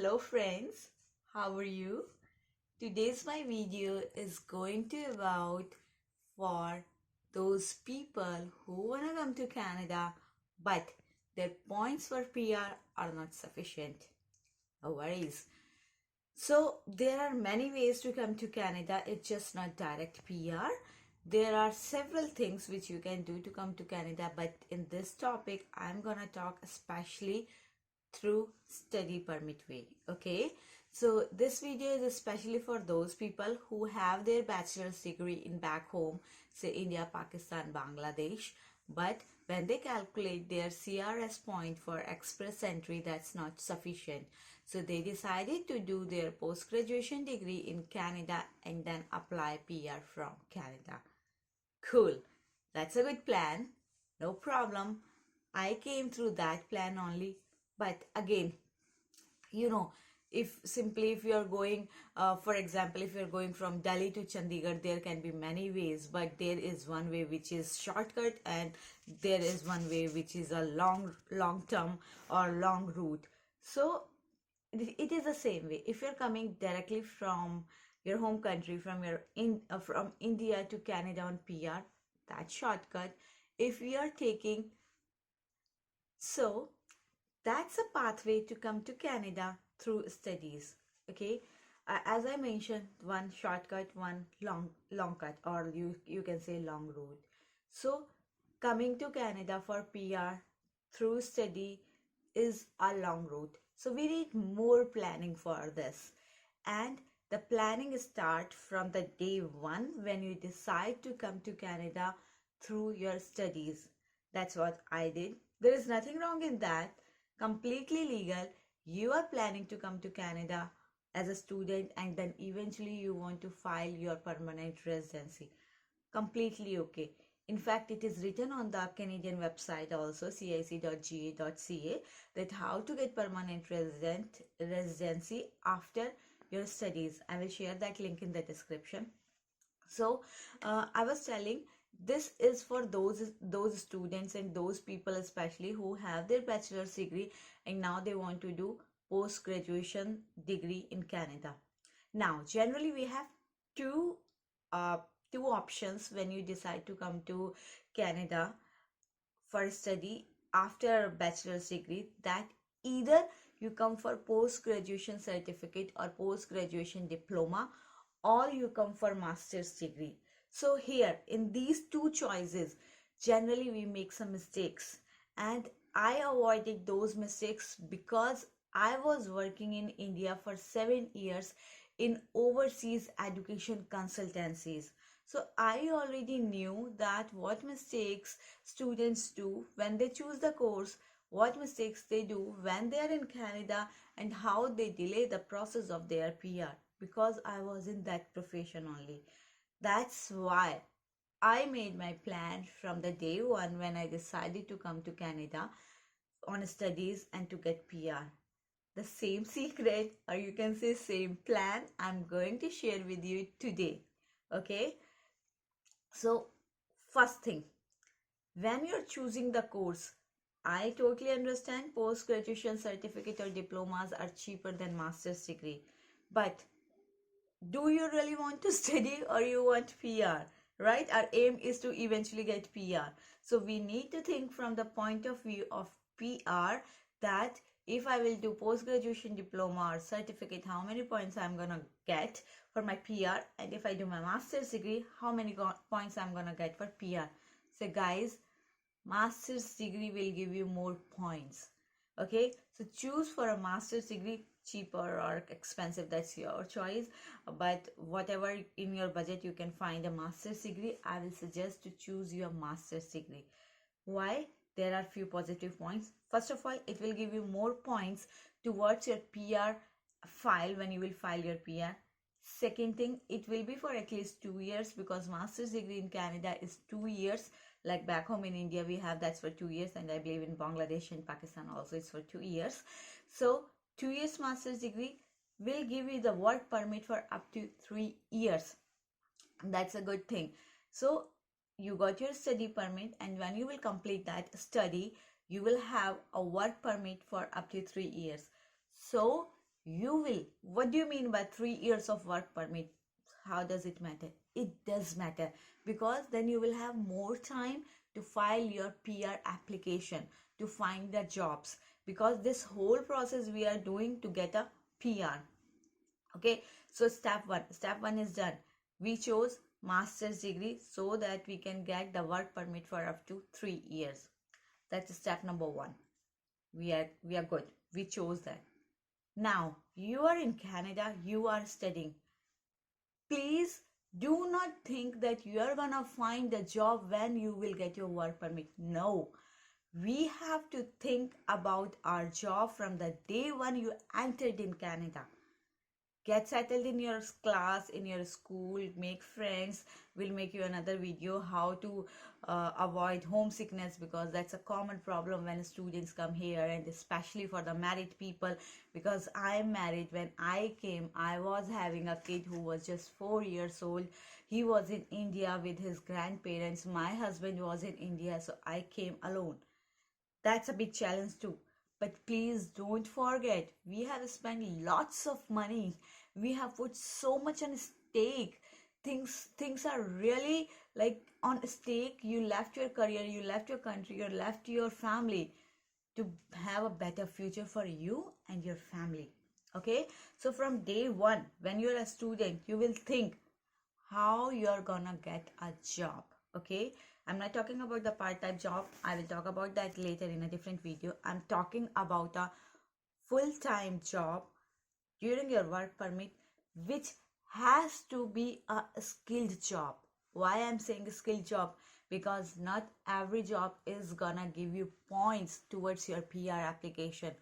Hello friends, how are you? Today's my video is going to about for those people who wanna come to Canada but their points for PR are not sufficient. No worries. So there are many ways to come to Canada. It's just not direct PR. There are several things which you can do to come to Canada, but in this topic I'm gonna talk especially through study permit way. Okay, so this video is especially for those people who have their bachelor's degree in back home, say India, Pakistan, Bangladesh, but when they calculate their CRS point for express entry, that's not sufficient, so they decided to do their post-graduation degree in Canada and then apply PR from Canada. Cool, that's a good plan, no problem. I came through that plan only. But again, if you're going, for example, if you're going from Delhi to Chandigarh, there can be many ways, but there is one way which is shortcut, and there is one way which is a long term or long route. So it is the same way. If you're coming directly from your home country, from India to Canada on PR, that's shortcut. If we are taking so that's a pathway to come to Canada through studies. Okay, as I mentioned, one shortcut, one long cut, or you can say long route. So coming to Canada for PR through study is a long route. So we need more planning for this, and the planning start from the day one when you decide to come to Canada through your studies. That's what I did. There is nothing wrong in that, completely legal. You are planning to come to Canada as a student and then eventually you want to file your permanent residency. Completely okay. In fact, it is written on the Canadian website also, cic.ga.ca, that how to get permanent residency after your studies. I will share that link in the description. So I was telling, this is for those students and those people especially who have their bachelor's degree and now they want to do post graduation degree in Canada. Now generally we have two two options when you decide to come to Canada for study after bachelor's degree, that either you come for post graduation certificate or post graduation diploma, or you come for master's degree. So here in these two choices, generally we make some mistakes, and I avoided those mistakes because I was working in India for 7 years in overseas education consultancies. So I already knew that what mistakes students do when they choose the course, what mistakes they do when they are in Canada, and how they delay the process of their PR, because I was in that profession only. That's why I made my plan from the day one when I decided to come to Canada on studies and to get PR. The same secret, or you can say same plan, I'm going to share with you today. Okay, so first thing, when you're choosing the course, I totally understand post-graduation certificate or diplomas are cheaper than master's degree, but do you really want to study or you want PR, right? Our aim is to eventually get PR. So we need to think from the point of view of PR, that if I will do post-graduation diploma or certificate, how many points I'm gonna get for my PR, and if I do my master's degree, how many points I'm gonna get for PR. So guys, master's degree will give you more points. Okay, so choose for a master's degree, cheaper or expensive, that's your choice, but whatever in your budget you can find a master's degree, I will suggest to choose your master's degree. Why? There are few positive points. First of all, it will give you more points towards your PR file when you will file your PR. Second thing, it will be for at least 2 years, because master's degree in Canada is 2 years. Like back home in India we have that's for 2 years, and I believe in Bangladesh and Pakistan also it's for 2 years. So 2 years master's degree will give you the work permit for up to 3 years. That's a good thing. So you got your study permit, and when you will complete that study, you will have a work permit for up to 3 years. So You will. What do you mean by 3 years of work permit? How does it matter? It does matter, because then you will have more time to file your PR application, to find the jobs, because this whole process we are doing to get a PR. Okay, so step one is done. We chose master's degree so that we can get the work permit for up to 3 years. That's step number one. We are good. We chose that. Now you are in Canada, you are studying. Please do not think that you are gonna find a job when you will get your work permit. No, we have to think about our job from the day one you entered in Canada. Get settled in your class, in your school, make friends. We'll make you another video how to avoid homesickness, because that's a common problem when students come here, and especially for the married people, because I am married. When I came, I was having a kid who was just 4 years old. He was in India with his grandparents. My husband was in India, so I came alone. That's a big challenge too. But please don't forget, we have spent lots of money. We have put so much on stake. Things are really like on stake. You left your career, you left your country, you left your family to have a better future for you and your family. Okay? So from day one, when you're a student, you will think how you're gonna get a job. Okay, I'm not talking about the part-time job. I will talk about that later in a different video. I'm talking about a full-time job during your work permit, which has to be a skilled job. Why I'm saying skilled job? Because not every job is gonna give you points towards your PR application.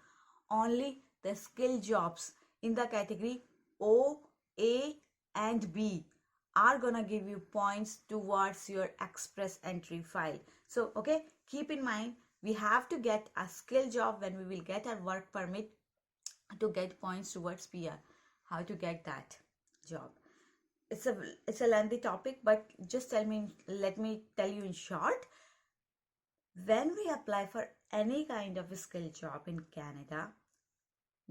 Only the skilled jobs in the category O, A and B are gonna give you points towards your express entry file. So okay, keep in mind, we have to get a skill job when we will get our work permit to get points towards PR. How to get that job? It's a lengthy topic, but just let me tell you in short. When we apply for any kind of a skill job in Canada,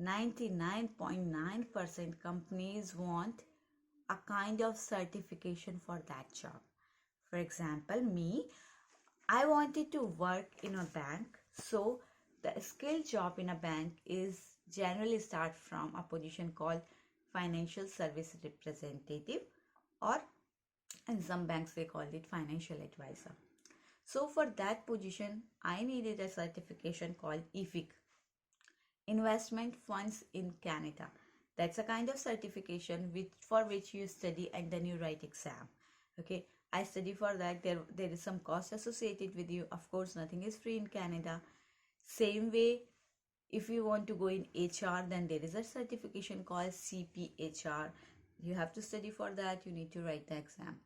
99.9% companies want a kind of certification for that job. For example, me, I wanted to work in a bank, so the skill job in a bank is generally start from a position called financial service representative, or in some banks they call it financial advisor. So for that position, I needed a certification called IFIC, Investment Funds in Canada. That's a kind of certification for which you study and then you write exam. Okay, I study for that. There is some cost associated with you. Of course, nothing is free in Canada. Same way, if you want to go in HR, then there is a certification called CPHR. You have to study for that. You need to write the exam.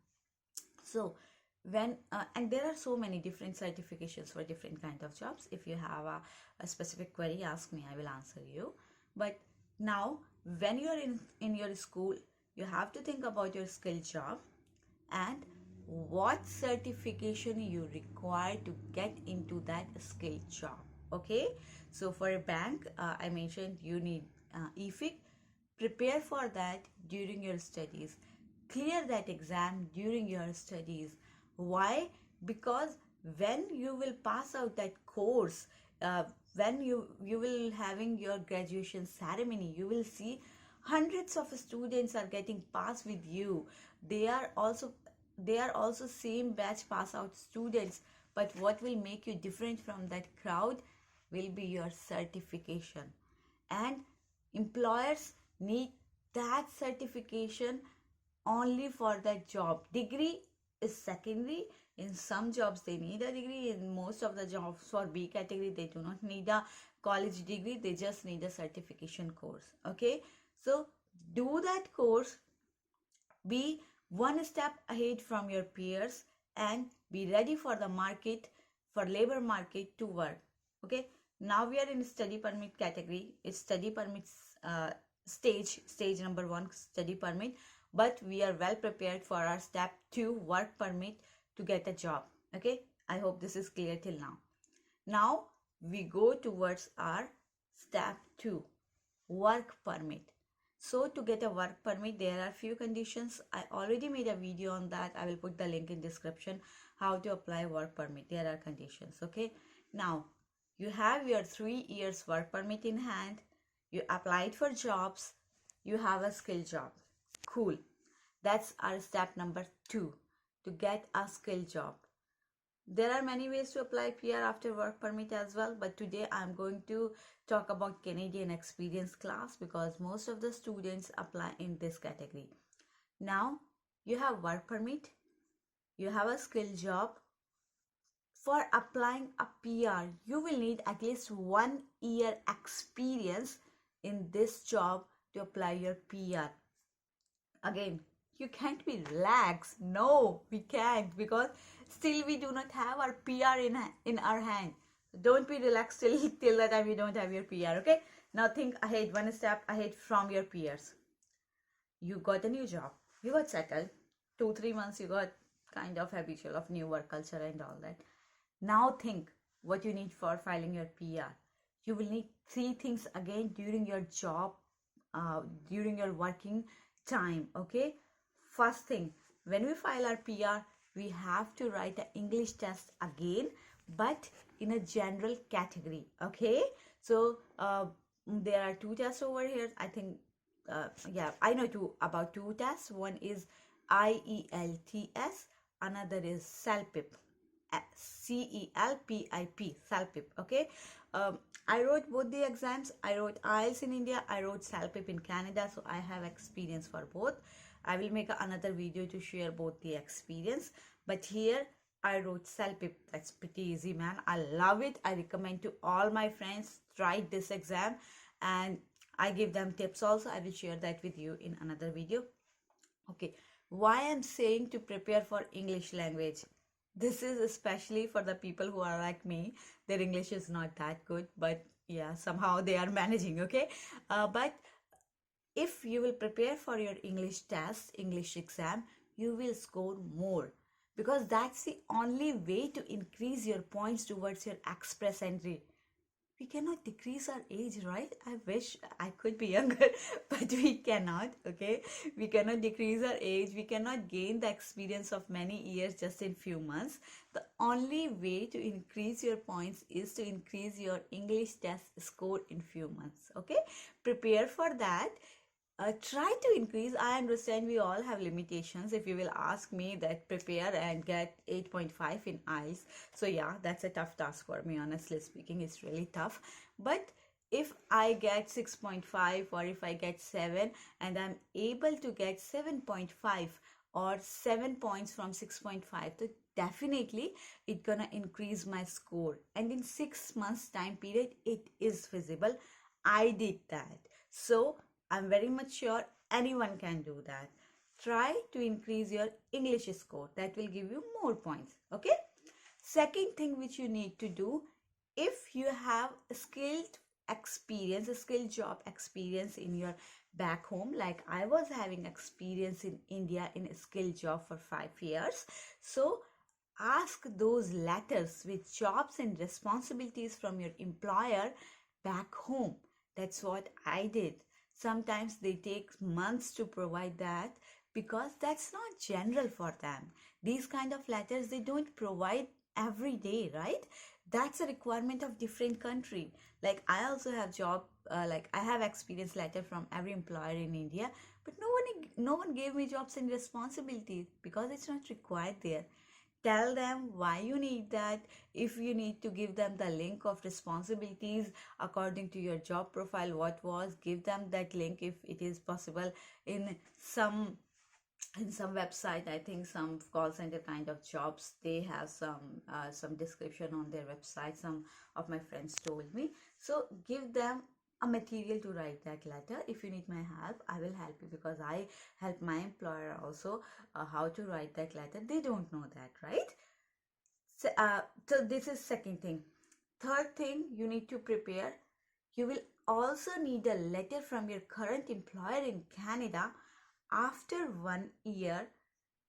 So when and there are so many different certifications for different kind of jobs. If you have a specific query, ask me, I will answer you. But now when you are in your school, you have to think about your skill job and what certification you require to get into that skill job. Okay, so for a bank, I mentioned you need EFIC. Prepare for that during your studies. Clear that exam during your studies. Why? Because when you will pass out that course, when you will having your graduation ceremony, you will see hundreds of students are getting passed with you. They are also same batch pass out students, but what will make you different from that crowd will be your certification. And employers need that certification only for that job. Degree is secondary. In some jobs they need a degree. In most of the jobs for B category, they do not need a college degree. They just need a certification course. Okay, so do that course. Be one step ahead from your peers and be ready for the market, for labor market to work. Okay, now we are in study permit category. It's study permits stage number 1, study permit, but we are well prepared for our step 2, work permit, to get a job. Okay, I hope this is clear till now. Now we go towards our step 2, work permit. So to get a work permit, there are few conditions. I already made a video on that. I will put the link in description how to apply work permit. There are conditions. Okay. Now you have your 3 years work permit in hand. You applied for jobs. You have a skill job. Cool. That's our step number 2, to get a skill job. There are many ways to apply PR after work permit as well, but today I'm going to talk about Canadian experience class because most of the students apply in this category. Now, you have work permit, you have a skill job. For applying a PR, you will need at least 1 year experience in this job to apply your PR. Again, you can't be relaxed. No, we can't, because still we do not have our PR in our hand. Don't be relaxed till the time you don't have your PR. Okay, now think ahead, one step ahead from your peers. You got a new job, you got settled, 2-3 months you got kind of habitual of new work culture and all that. Now think what you need for filing your PR. You will need 3 things again during your job, during your working time. Okay, first thing, when we file our PR, we have to write an English test again, but in a general category. Okay, so there are 2 tests over here. I think yeah, I know about 2 tests. One is IELTS, another is CELPIP. CELPIP, CELPIP. Okay, I wrote both the exams. I wrote IELTS in India, I wrote CELPIP in Canada, so I have experience for both. I will make another video to share both the experience, but here I wrote CELPIP. That's pretty easy, man. I love it. I recommend to all my friends try this exam, and I give them tips also. I will share that with you in another video. Okay, why I'm saying to prepare for English language? This is especially for the people who are like me. Their English is not that good, but yeah, somehow they are managing. Okay, but if you will prepare for your English test, English exam, you will score more, because that's the only way to increase your points towards your express entry. We cannot decrease our age, right? I wish I could be younger, but we cannot. Okay, we cannot decrease our age. We cannot gain the experience of many years just in few months. The only way to increase your points is to increase your English test score in few months. Okay, prepare for that. Try to increase. I understand we all have limitations. If you will ask me that, prepare and get 8.5 in IELTS, so yeah, that's a tough task for me, honestly speaking. It's really tough. But if I get 6.5 or if I get 7 and I'm able to get 7.5 or 7 points from 6.5, so definitely it's gonna increase my score, and in 6 months time period it is feasible. I did that, so I'm very much sure anyone can do that. Try to increase your English score. That will give you more points. Okay. Second thing which you need to do, if you have skilled experience, a skilled job experience in your back home, like I was having experience in India in a skilled job for 5 years. So ask those letters with jobs and responsibilities from your employer back home. That's what I did. Sometimes they take months to provide that, because that's not general for them. These kind of letters they don't provide every day, right? That's a requirement of different country. Like I also have job, like I have experience letter from every employer in India, but no one gave me jobs and responsibilities because it's not required there. Tell them why you need that. If you need to give them the link of responsibilities according to your job profile, what was, give them that link if it is possible. In some website, I think some call center kind of jobs, they have some description on their website. Some of my friends told me, so give them a material to write that letter. If you need my help, I will help you, because I help my employer also how to write that letter. They don't know that, right? So this is second thing. Third thing you need to prepare, you will also need a letter from your current employer in Canada after 1 year,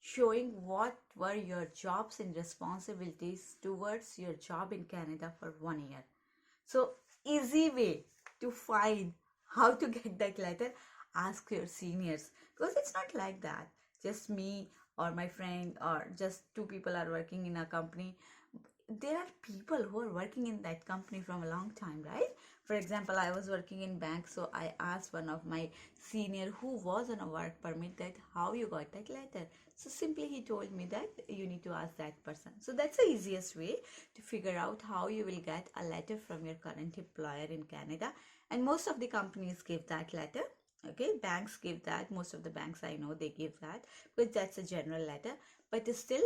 showing what were your jobs and responsibilities towards your job in Canada for 1 year. So easy way to find how to get that letter, ask your seniors, because it's not like that just me or my friend or just two people are working in a company. There are people who are working in that company from a long time, right? For example, I was working in bank, so I asked one of my senior who was on a work permit that how you got that letter. So simply he told me that you need to ask that person. So that's the easiest way to figure out how you will get a letter from your current employer in Canada. And most of the companies give that letter. Okay, banks give that. Most of the banks I know, they give that, but that's a general letter. But still,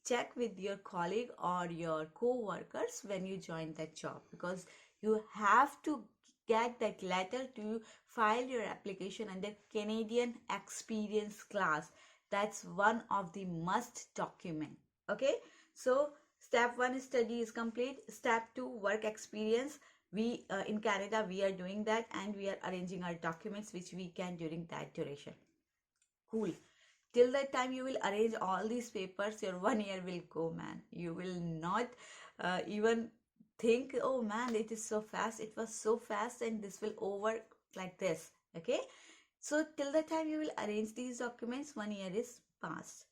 check with your colleague or your co-workers when you join that job, because you have to get that letter to file your application under Canadian experience class. That's one of the must document. Okay, so step 1 study is complete. Step 2 work experience. We in Canada we are doing that, and we are arranging our documents which we can during that duration. Cool. Till that time you will arrange all these papers, your 1 year will go, man. You will not even think, oh man, it is so fast, it was so fast, and this will over like this. Okay, so till the time you will arrange these documents, 1 year is passed.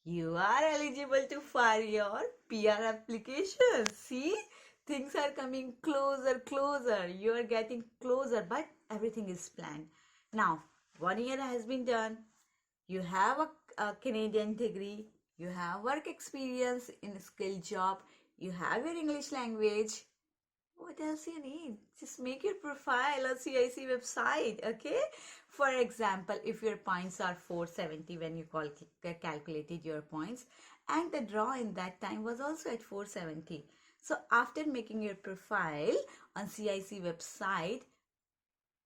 You are eligible to file your PR application. See, things are coming closer. You are getting closer, but everything is planned. Now, 1 year has been done. You have a Canadian degree. You have work experience in a skilled job. You have your English language. What else you need? Just make your profile on CIC website, okay? For example, if your points are 470 when you calculated your points, and the draw in that time was also at 470. So after making your profile on CIC website,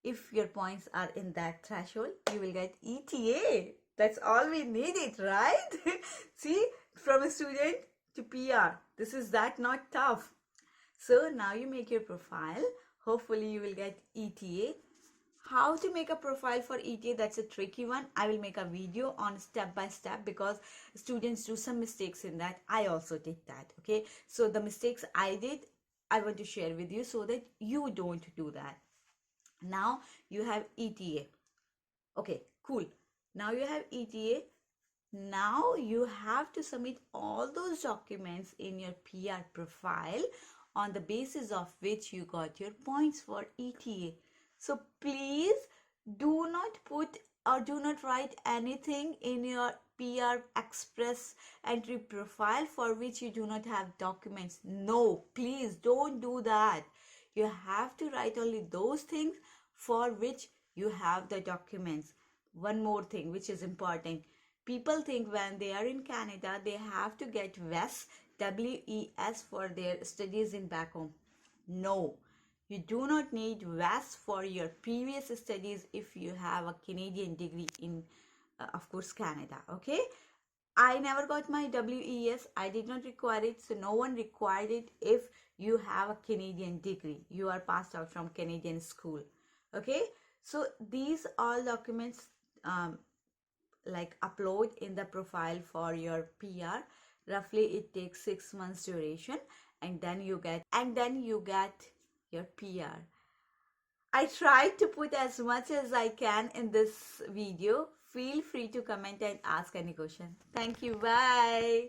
if your points are in that threshold, you will get ETA. That's all we needed, right? See, from a student to PR, this is that not tough. So now you make your profile. Hopefully you will get ETA. How to make a profile for ETA, that's a tricky one. I will make a video on step by step, because students do some mistakes in that. I also did that. Okay, so the mistakes I did, I want to share with you so that you don't do that. Now you have ETA. Okay, cool. Now you have ETA. Now you have to submit all those documents in your PR profile on the basis of which you got your points for ETA. So please do not put or do not write anything in your PR Express entry profile for which you do not have documents. No, please don't do that. You have to write only those things for which you have the documents. One more thing which is important. People think when they are in Canada, they have to get WES, WES for their studies in back home. No, you do not need WES for your previous studies if you have a Canadian degree in, of course, Canada. Okay, I never got my WES. I did not require it. So no one required it if you have a Canadian degree. You are passed out from Canadian school. Okay, so these all documents like upload in the profile for your PR. Roughly it takes 6 months duration, and then you get your PR. I tried to put as much as I can in this video. Feel free to comment and ask any question. Thank you. Bye.